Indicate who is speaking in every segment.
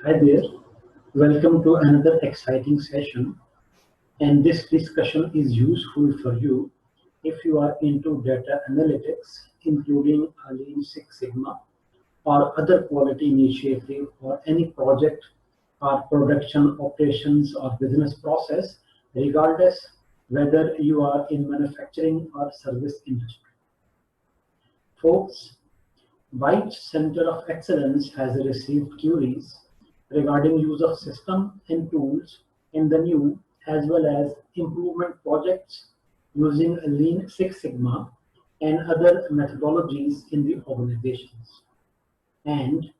Speaker 1: Hi there, welcome to another exciting session. And this discussion is useful for you if you are into data analytics, including Lean Six Sigma or other quality initiative or any project or production operations or business process, regardless whether you are in manufacturing or service industry. Folks, Byte Center of Excellence has received queries regarding use of system and tools in the new as well as improvement projects using Lean Six Sigma and other methodologies in the organizations. And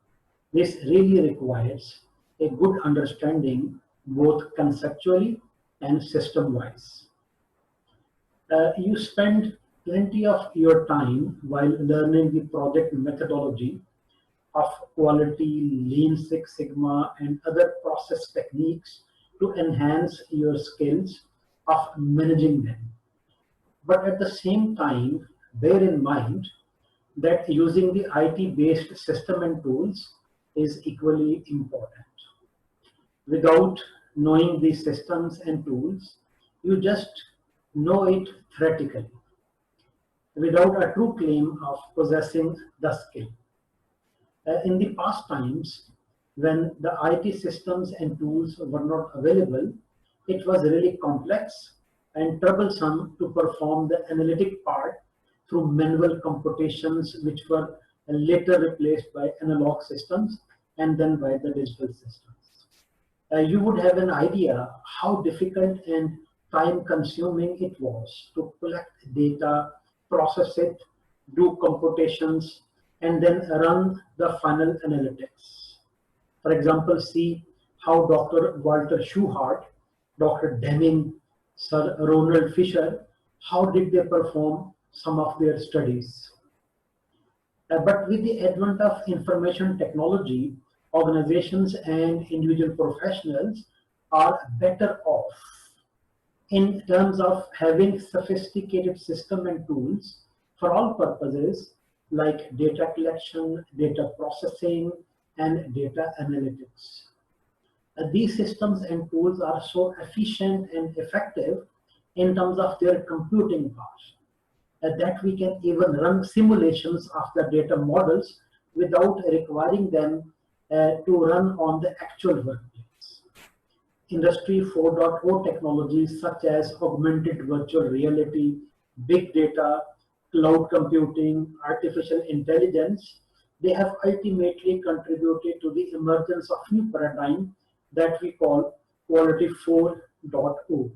Speaker 1: this really requires a good understanding both conceptually and system-wise. You spend plenty of your time while learning the project methodology of quality, Lean Six Sigma, and other process techniques to enhance your skills of managing them. But at the same time, bear in mind that using the IT-based system and tools is equally important. Without knowing these systems and tools, you just know it theoretically, without a true claim of possessing the skill. In the past times, when the IT systems and tools were not available, it was really complex and troublesome to perform the analytic part through manual computations, which were later replaced by analog systems and then by the digital systems. You would have an idea how difficult and time consuming it was to collect data, process it, do computations, and then run the final analytics. For example, see how Dr. Walter Schuhart, Dr. Deming, Sir Ronald Fisher, how did they perform some of their studies. But with the advent of information technology, organizations and individual professionals are better off in terms of having sophisticated system and tools for all purposes like data collection, data processing, and data analytics. These systems and tools are so efficient and effective in terms of their computing power that we can even run simulations of the data models without requiring them to run on the actual workplace. Industry 4.0 technologies such as augmented virtual reality, big data, cloud computing, artificial intelligence, they have ultimately contributed to the emergence of new paradigm that we call Quality 4.0.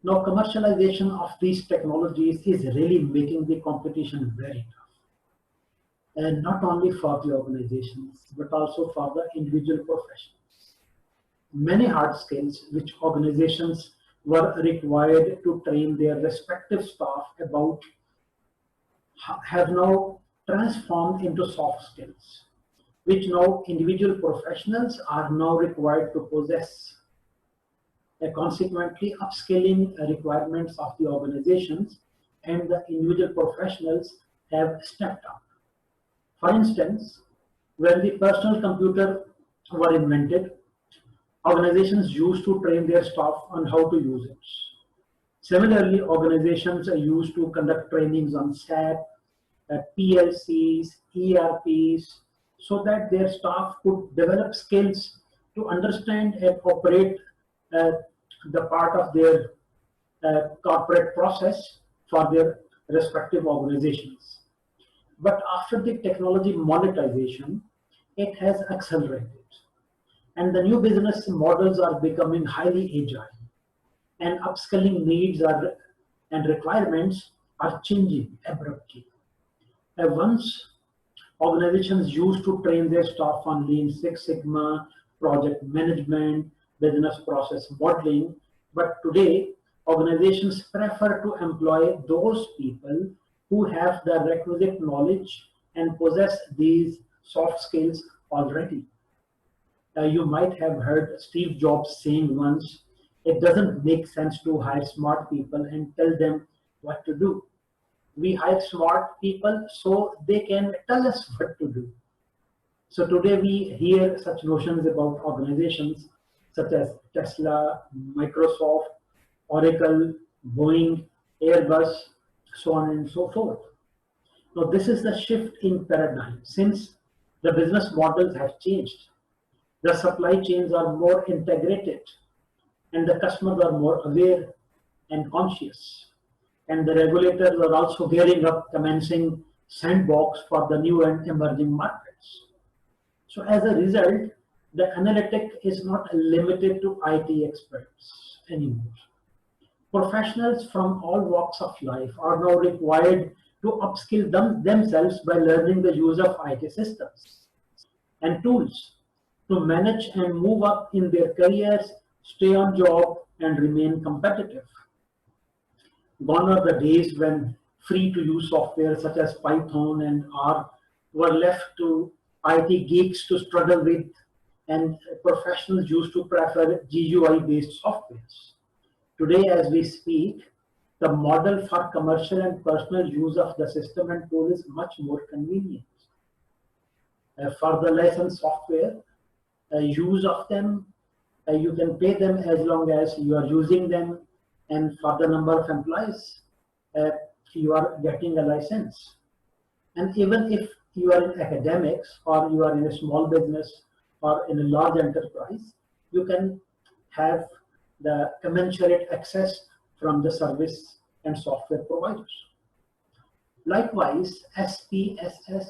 Speaker 1: Now, commercialization of these technologies is really making the competition very tough, and not only for the organizations, but also for the individual professionals. Many hard skills which organizations were required to train their respective staff about have now transformed into soft skills, which now individual professionals are now required to possess. Consequently, upskilling requirements of the organizations and the individual professionals have stepped up. For instance, when the personal computer were invented, organizations used to train their staff on how to use it. Similarly, organizations are used to conduct trainings on SAP, PLCs, ERPs, so that their staff could develop skills to understand and operate the part of their corporate process for their respective organizations. But after the technology monetization, it has accelerated. And the new business models are becoming highly agile. And upskilling needs and requirements are changing abruptly. Once organizations used to train their staff on Lean Six Sigma, project management, business process modeling, but today organizations prefer to employ those people who have the requisite knowledge and possess these soft skills already. You might have heard Steve Jobs saying once, it doesn't make sense to hire smart people and tell them what to do. We hire smart people so they can tell us what to do. So today we hear such notions about organizations such as Tesla, Microsoft, Oracle, Boeing, Airbus, so on and so forth. Now this is the shift in paradigm. Since the business models have changed, the supply chains are more integrated and the customers are more aware and conscious. And the regulators are also gearing up, commencing sandbox for the new and emerging markets. So as a result, the analytic is not limited to IT experts anymore. Professionals from all walks of life are now required to upskill themselves by learning the use of IT systems and tools to manage and move up in their careers, stay on job, and remain competitive. Gone are the days when free-to-use software such as Python and R were left to IT geeks to struggle with, and professionals used to prefer GUI-based softwares. Today, as we speak, the model for commercial and personal use of the system and tool is much more convenient. For the licensed software, use of them, you can pay them as long as you are using them, and for the number of employees, you are getting a license. And even if you are in academics or you are in a small business or in a large enterprise, you can have the commensurate access from the service and software providers. Likewise, SPSS,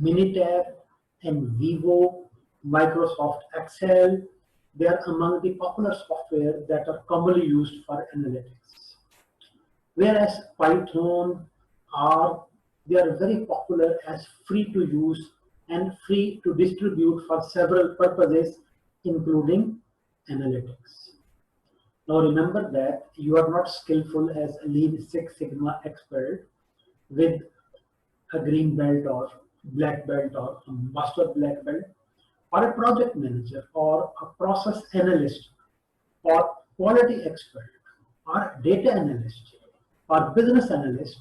Speaker 1: Minitab, and Vivo, Microsoft Excel, they are among the popular software that are commonly used for analytics. Whereas Python, R, they are very popular as free to use and free to distribute for several purposes, including analytics. Now remember that you are not skillful as a Lean Six Sigma expert with a green belt or black belt or a master black belt, or a project manager or a process analyst or quality expert or data analyst or business analyst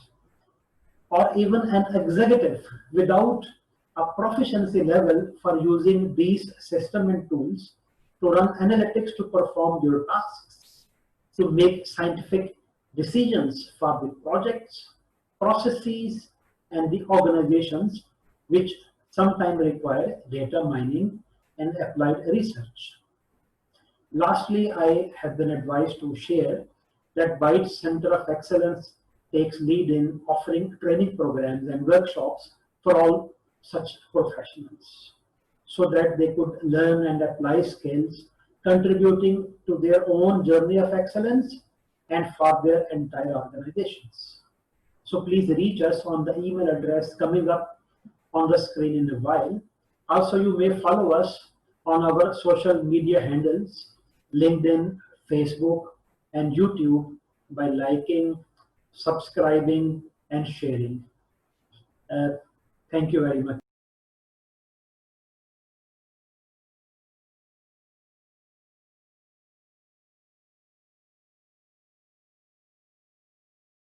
Speaker 1: or even an executive without a proficiency level for using these systems and tools to run analytics to perform your tasks, to make scientific decisions for the projects, processes, and the organizations which sometimes require data mining and applied research. Lastly, I have been advised to share that Bytes Center of Excellence takes lead in offering training programs and workshops for all such professionals so that they could learn and apply skills contributing to their own journey of excellence and for their entire organizations. So please reach us on the email address coming up on the screen in a while. Also, you may follow us on our social media handles, LinkedIn, Facebook, and YouTube by liking, subscribing, and sharing. Thank you very much.